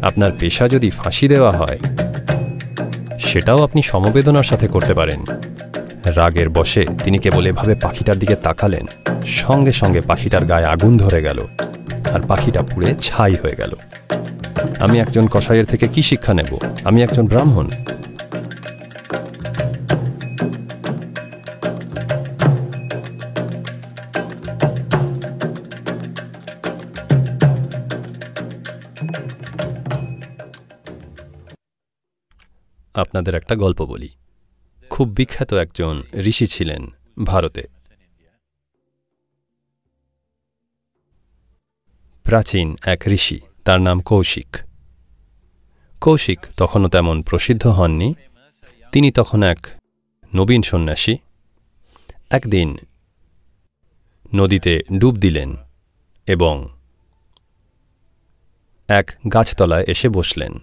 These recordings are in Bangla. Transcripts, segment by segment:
আপনার পেশা যদি ফাঁসি দেওয়া হয়, সেটাও আপনি সমবেদনার সাথে করতে পারেন। রাগের বশে তিনি কেবল এভাবে পাখিটার দিকে তাকালেন, সঙ্গে সঙ্গে পাখিটার গায়ে আগুন ধরে গেল আর পাখিটা পুড়ে ছাই হয়ে গেল। আমি একজন কসাইয়ের থেকে কি শিক্ষা নেব? আমি একজন ব্রাহ্মণ। আপনাদের একটা গল্প বলি। খুব বিখ্যাত একজন ঋষি ছিলেন ভারতে। প্রাচীন এক ঋষি, তার নাম কৌশিক। কৌশিক তখনও তেমন প্রসিদ্ধ হননি। তিনি তখন এক নবীন সন্ন্যাসী। একদিন নদীতে ডুব দিলেন এবং এক গাছতলায় এসে বসলেন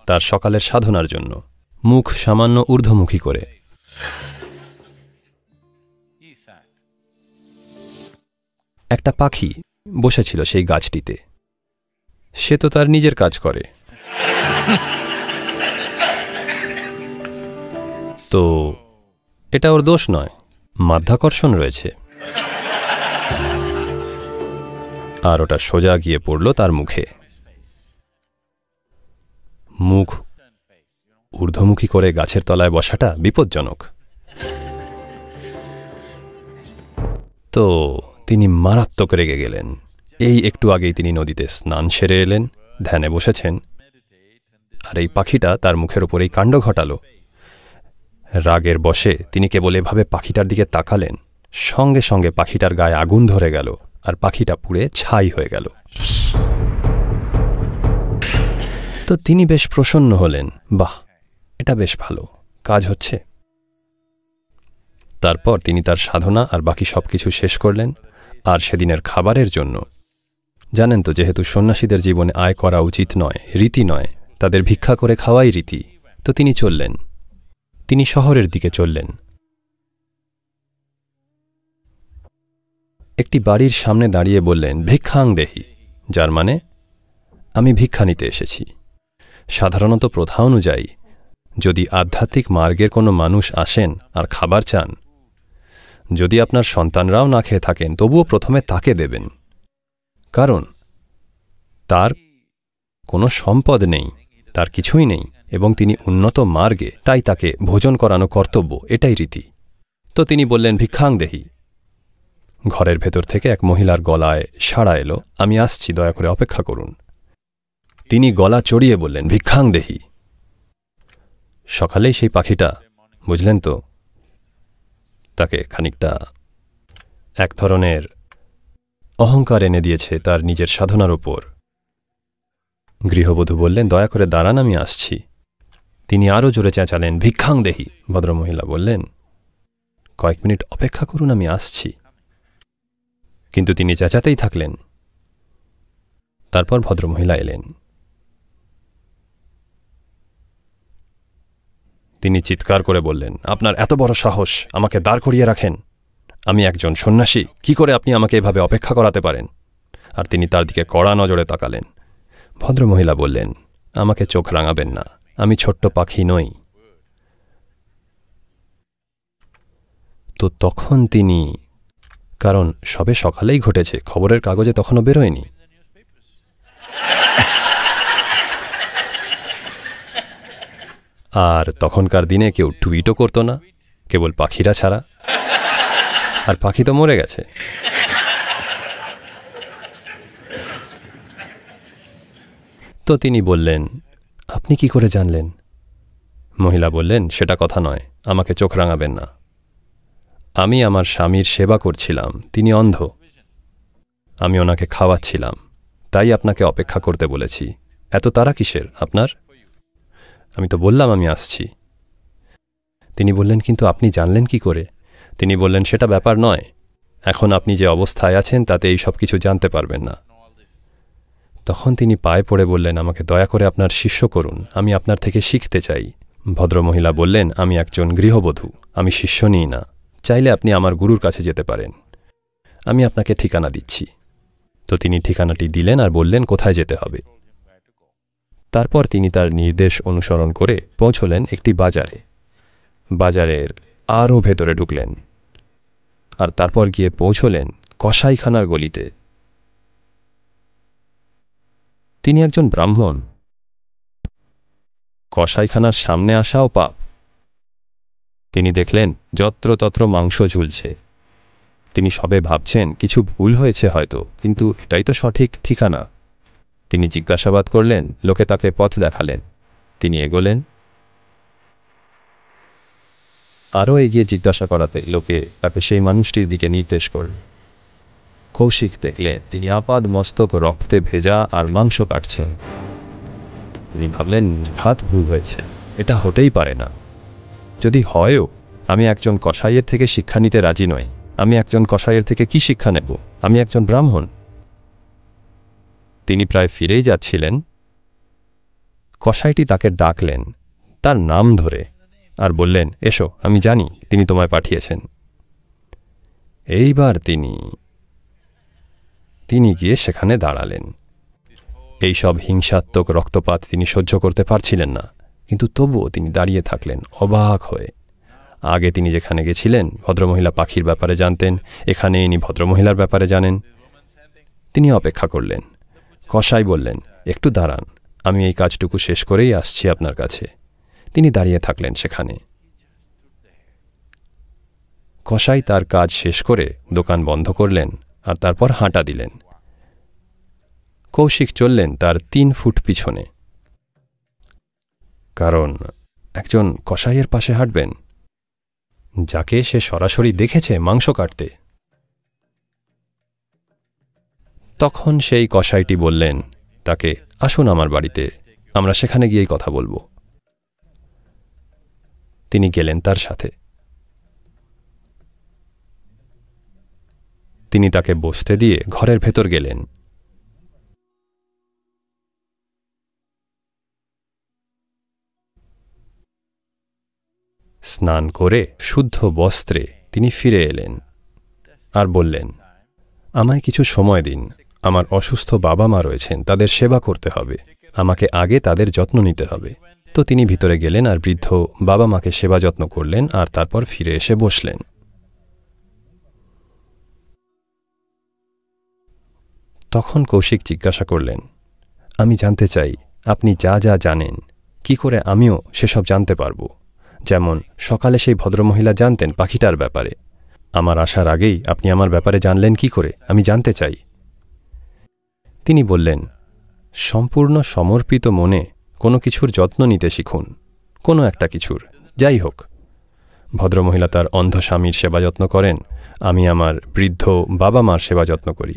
তার সকালের সাধনার জন্য, মুখ সামান্য ঊর্ধ্বমুখী করে। একটা পাখি বসেছিল সেই গাছটিতে। সে তো তার নিজের কাজ করে, তো এটা ওর দোষ নয়, মাধ্যাকর্ষণ রয়েছে। আর ওটা সোজা গিয়ে পড়ল তার মুখে। মুখ ঊর্ধ্বমুখী করে গাছের তলায় বসাটা বিপজ্জনক। তো তিনি মারাত্মক রেগে গেলেন। এই একটু আগেই তিনি নদীতে স্নান সেরে এলেন, ধ্যানে বসেছেন, আর এই পাখিটা তার মুখের ওপর এই কাণ্ড ঘটালো। রাগের বশে তিনি কেবল এভাবে পাখিটার দিকে তাকালেন, সঙ্গে সঙ্গে পাখিটার গায়ে আগুন ধরে গেল আর পাখিটা পুড়ে ছাই হয়ে গেল। তো তিনি বেশ প্রসন্ন হলেন, বাহ, এটা বেশ ভালো কাজ হচ্ছে। তারপর তিনি তার সাধনা আর বাকি সবকিছু শেষ করলেন। আর সেদিনের খাবারের জন্য, জানেন তো, যেহেতু সন্ন্যাসীদের জীবনে আয় করা উচিত নয়, রীতি নয়, তাদের ভিক্ষা করে খাওয়াই রীতি, তো তিনি চললেন। তিনি শহরের দিকে চললেন। একটি বাড়ির সামনে দাঁড়িয়ে বললেন, ভিক্ষাং দেহি, যার মানে আমি ভিক্ষা নিতে এসেছি। সাধারণত প্রথা অনুযায়ী যদি আধ্যাত্মিক মার্গের কোনো মানুষ আসেন আর খাবার চান, যদি আপনার সন্তানরাও না খেয়ে থাকেন, তবুও প্রথমে তাকে দেবেন, কারণ তার কোনো সম্পদ নেই, তার কিছুই নেই, এবং তিনি উন্নত মার্গে, তাই তাকে ভোজন করানো কর্তব্য, এটাই রীতি। তো তিনি বললেন, ভিক্ষাং দেহি। ঘরের ভেতর থেকে এক মহিলার গলায় সাড়া এলো, আমি আসছি, দয়া করে অপেক্ষা করুন। তিনি গলা চড়িয়ে বললেন, ভিক্ষাং দেহি। সকালেই সেই পাখিটা, বুঝলেন তো, তাকে খানিকটা এক ধরনের অহংকার এনে দিয়েছে তার নিজের সাধনার উপর। গৃহবধূ বললেন, দয়া করে দাঁড়ান, আমি আসছি। তিনি আরও জোরে চেঁচালেন, ভিক্ষাং দেহি। ভদ্রমহিলা বললেন, কয়েক মিনিট অপেক্ষা করুন, আমি আসছি। কিন্তু তিনি চেঁচাতেই থাকলেন। তারপর ভদ্রমহিলা এলেন। তিনি চিৎকার করে বললেন, আপনার এত বড় সাহস, আমাকে দাঁড় করিয়ে রাখেন। আমি একজন সন্ন্যাসী, কি করে আপনি আমাকে এভাবে অপেক্ষা করাতে পারেন? আর তিনি তার দিকে কড়া নজরে তাকালেন। ভদ্রমহিলা বললেন, আমাকে চোখ রাঙাবেন না, আমি ছোট্ট পাখি নই। তো তখন তিনি, কারণ সবে সকালেই ঘটেছে, খবরের কাগজে তখনও বেরোয়নি, আর তখনকার দিনে কেউ টুইটও করত না, কেবল পাখিরা ছাড়া, আর পাখি তো মরে গেছে। তো তিনি বললেন, আপনি কি করে জানলেন? মহিলা বললেন, সেটা কথা নয়, আমাকে চোখ রাঙাবেন না। আমি আমার স্বামীর সেবা করছিলাম, তিনি অন্ধ, আমি ওনাকে খাওয়াচ্ছিলাম, তাই আপনাকে অপেক্ষা করতে বলেছি। এত তাড়া কিসের আপনার? আমি তো বললাম আমি আসছি। তিনি বললেন, কিন্তু আপনি জানলেন কি করে? তিনি বললেন, সেটা ব্যাপার নয়, এখন আপনি যে অবস্থায় আছেন তাতে এই সব কিছু জানতে পারবেন না। তখন তিনি পায়ে পড়ে বললেন, আমাকে দয়া করে আপনার শিষ্য করুন, আমি আপনার থেকে শিখতে চাই। ভদ্রমহিলা বললেন, আমি একজন গৃহবধূ, আমি শিষ্য নিই না, চাইলে আপনি আমার গুরুর কাছে যেতে পারেন, আমি আপনাকে ঠিকানা দিচ্ছি। তো তিনি ঠিকানাটি দিলেন আর বললেন কোথায় যেতে হবে। তারপর তিনি তার নির্দেশ অনুসরণ করে পৌঁছলেন একটি বাজারে। বাজারের আরও ভেতরে ঢুকলেন আর তারপর গিয়ে পৌঁছলেন কসাইখানার গলিতে। তিনি একজন ব্রাহ্মণ। কসাইখানার সামনে আসাও পাপ। তিনি দেখলেন যত্রতত্র মাংস ঝুলছে। তিনি সবে ভাবছেন কিছু ভুল হয়েছে হয়তো, কিন্তু এটাই তো সঠিক ঠিকানা। তিনি জিজ্ঞাসাবাদ করলেন, লোকে তাকে পথ দেখালেন। তিনি এগোলেন। আরও এগিয়ে জিজ্ঞাসা করাতে লোকে তাকে সেই মানুষটির দিকে নির্দেশ করল। কৌশিক দেখলেন তিনি আপাদ মস্তক রক্তে ভেজা আর মাংস কাটছেন। তিনি ভাবলেন হাত ভুল হয়েছে, এটা হতেই পারে না। যদি হয়ও, আমি একজন কসাইয়ের থেকে শিক্ষা নিতে রাজি নই। আমি একজন কসাইয়ের থেকে কি শিক্ষা নেব? আমি একজন ব্রাহ্মণ। তিনি প্রায় ফিরেই যাচ্ছিলেন, কসাইটি তাকে ডাকলেন তার নাম ধরে আর বললেন, এসো, আমি জানি তিনি তোমায় পাঠিয়েছেন। এইবার তিনি গিয়ে সেখানে দাঁড়ালেন। এই সব হিংসাত্মক রক্তপাত তিনি সহ্য করতে পারছিলেন না, কিন্তু তবুও তিনি দাঁড়িয়ে থাকলেন অবাক হয়ে। আগে তিনি যেখানে গেছিলেন ভদ্রমহিলা পাখির ব্যাপারে জানতেন, এখানে ইনি ভদ্রমহিলার ব্যাপারে জানেন। তিনি অপেক্ষা করলেন। কসাই বললেন, একটু দাঁড়ান, আমি এই কাজটুকু শেষ করেই আসছি আপনার কাছে। তিনি দাঁড়িয়ে থাকলেন সেখানে। কসাই তার কাজ শেষ করে দোকান বন্ধ করলেন আর তারপর হাঁটা দিলেন। কৌশিক চললেন তার 3 ফুট পিছনে। কারণ একজন কসাইয়ের পাশে হাঁটবেন যাকে সে সরাসরি দেখেছে মাংস কাটতে। তখন সেই কসাইটি বললেন তাকে, আসুন আমার বাড়িতে, আমরা সেখানে গিয়েই কথা বলবো। তিনি গেলেন তার সাথে। তিনি তাকে বসতে দিয়ে ঘরের ভেতর গেলেন। স্নান করে শুদ্ধ বস্ত্রে তিনি ফিরে এলেন আর বললেন, আমায় কিছু সময় দিন। আমার অসুস্থ বাবা মা রয়েছেন, তাদের সেবা করতে হবে। আমাকে আগে তাদের যত্ন নিতে হবে। তো তিনি ভিতরে গেলেন আর বৃদ্ধ বাবা মাকে সেবা যত্ন করলেন আর তারপর ফিরে এসে বসলেন। তখন কৌশিক জিজ্ঞাসা করলেন, আমি জানতে চাই আপনি যা যা জানেন, কি করে আমিও সেসব জানতে পারব? যেমন সকালে সেই ভদ্রমহিলা জানতেন পাখিটার ব্যাপারে। আমার আসার আগেই আপনি আমার ব্যাপারে জানলেন কি করে? আমি জানতে চাই। তিনি বললেন, সম্পূর্ণ সমর্পিত মনে কোনো কিছুর যত্ন নিতে শিখুন। কোনো একটা কিছুর, যাই হোক। ভদ্রমহিলা তার অন্ধ স্বামীর সেবা যত্ন করেন, আমি আমার বৃদ্ধ বাবা মার সেবা যত্ন করি।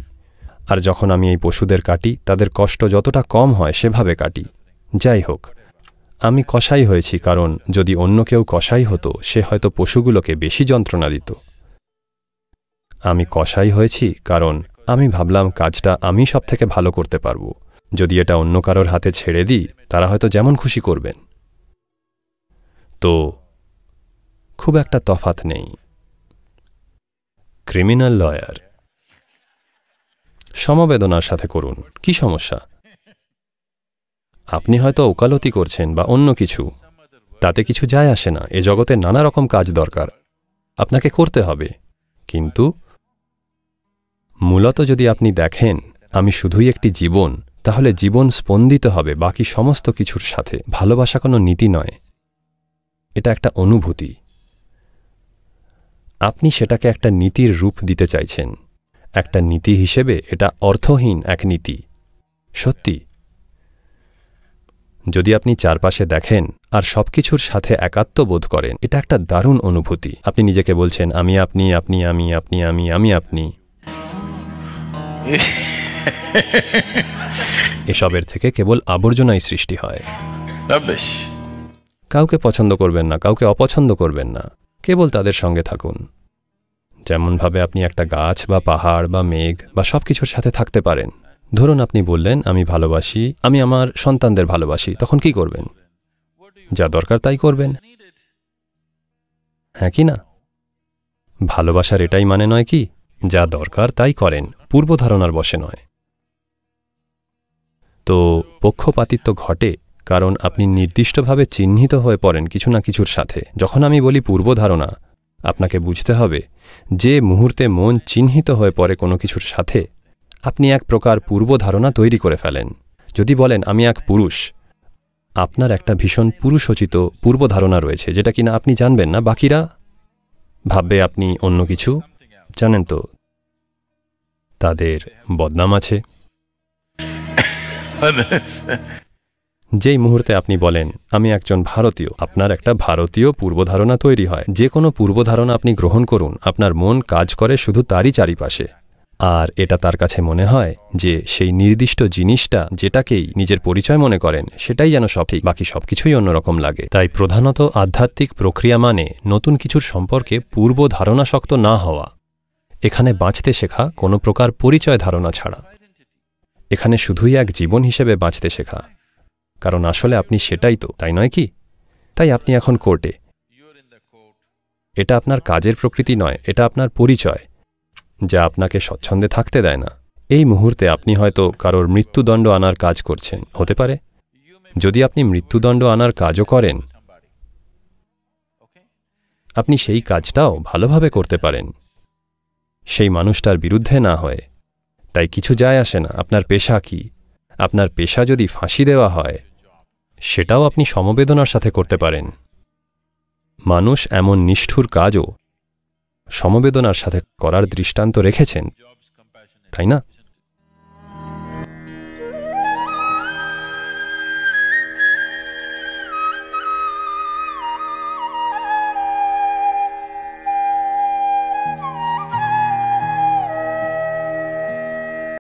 আর যখন আমি এই পশুদের কাটি, তাদের কষ্ট যতটা কম হয় সেভাবে কাটি। যাই হোক, আমি কসাই হয়েছি কারণ যদি অন্য কেউ কসাই হতো সে হয়তো পশুগুলোকে বেশি যন্ত্রণা দিত। আমি কসাই হয়েছি কারণ আমি ভাবলাম কাজটা আমি সব থেকে ভালো করতে পারব। যদি এটা অন্য কারোর হাতে ছেড়ে দিই, তারা হয়তো যেমন খুশি করবেন। তো খুব একটা তফাৎ নেই। ক্রিমিনাল লয়ার সমবেদনার সাথে করুন। কি সমস্যা? আপনি হয়তো ওকালতি করছেন বা অন্য কিছু, তাতে কিছু যায় আসে না। এ জগতে নানা রকম কাজ দরকার, আপনাকে করতে হবে। কিন্তু মূলত যদি আপনি দেখেন আমি শুধুই একটি জীবন, তাহলে জীবন স্পন্দিত হবে বাকি সমস্ত কিছুর সাথে। ভালোবাসা কোনো নীতি নয়, এটা একটা অনুভূতি। আপনি সেটাকে একটা নীতির রূপ দিতে চাইছেন। একটা নীতি হিসেবে এটা অর্থহীন এক নীতি। সত্যি, যদি আপনি চারপাশে দেখেন আর সবকিছুর সাথে একাত্ম বোধ করেন, এটা একটা দারুণ অনুভূতি। আপনি নিজেকে বলছেন আমি আপনি, আপনি আমি, আপনি আমি, আমি আপনি। এসবের থেকে কেবল আবর্জনাই সৃষ্টি হয়। কাউকে পছন্দ করবেন না, কাউকে অপছন্দ করবেন না, কেবল তাদের সঙ্গে থাকুন। যেমনভাবে আপনি একটা গাছ বা পাহাড় বা মেঘ বা সবকিছুর সাথে থাকতে পারেন। ধরুন আপনি বললেন আমি ভালোবাসি, আমি আমার সন্তানদের ভালোবাসি, তখন কি করবেন? যা দরকার তাই করবেন, হ্যাঁ কি না? ভালোবাসার এটাই মানে নয় কি, যা দরকার তাই করেন, পূর্বধারণার বশে নয়। তো পক্ষপাতিত্ব ঘটে কারণ আপনি নির্দিষ্টভাবে চিহ্নিত হয়ে পড়েন কিছু না কিছুর সাথে। যখন আমি বলি পূর্বধারণা, আপনাকে বুঝতে হবে যে মুহূর্তে মন চিহ্নিত হয়ে পড়ে কোনো কিছুর সাথে, আপনি এক প্রকার পূর্বধারণা তৈরি করে ফেলেন। যদি বলেন আমি এক পুরুষ, আপনার একটা ভীষণ পুরুষোচিত পূর্বধারণা রয়েছে যেটা কিনা আপনি জানবেন না, বাকিরা ভাববে আপনি অন্য কিছু। জানেন তো, তাদের বদনাম আছে। যেই মুহূর্তে আপনি বলেন আমি একজন ভারতীয়, আপনার একটা ভারতীয় পূর্বধারণা তৈরি হয়। যে কোনো পূর্বধারণা আপনি গ্রহণ করুন, আপনার মন কাজ করে শুধু তারই চারিপাশে, আর এটা তার কাছে মনে হয় যে সেই নির্দিষ্ট জিনিসটা যেটাকেই নিজের পরিচয় মনে করেন সেটাই যেন সঠিক, বাকি সব কিছুই অন্যরকম লাগে। তাই প্রধানত আধ্যাত্মিক প্রক্রিয়া মানে নতুন কিছুর সম্পর্কে পূর্ব ধারণাশক্ত না হওয়া। এখানে বাঁচতে শেখা কোনো প্রকার পরিচয় ধারণা ছাড়া। এখানে শুধুই এক জীবন হিসেবে বাঁচতে শেখা, কারণ আসলে আপনি সেটাই তো, তাই নয় কি? তাই আপনি এখন কোর্টে, এটা আপনার কাজের প্রকৃতি নয়, এটা আপনার পরিচয় যা আপনাকে স্বচ্ছন্দে থাকতে দেয় না। এই মুহূর্তে আপনি হয়তো কারোর মৃত্যুদণ্ড আনার কাজ করছেন, হতে পারে। যদি আপনি মৃত্যুদণ্ড আনার কাজও করেন, আপনি সেই কাজটাও ভালোভাবে করতে পারেন, সেই মানুষটার বিরুদ্ধে না হয়ে। তাই কিছু যায় আসে না আপনার পেশা কি। আপনার পেশা যদি ফাঁসি দেওয়া হয়, সেটাও আপনি সমবেদনার সাথে করতে পারেন। মানুষ এমন নিষ্ঠুর কাজও সমবেদনার সাথে করার দৃষ্টান্ত রেখেছেন, তাই না?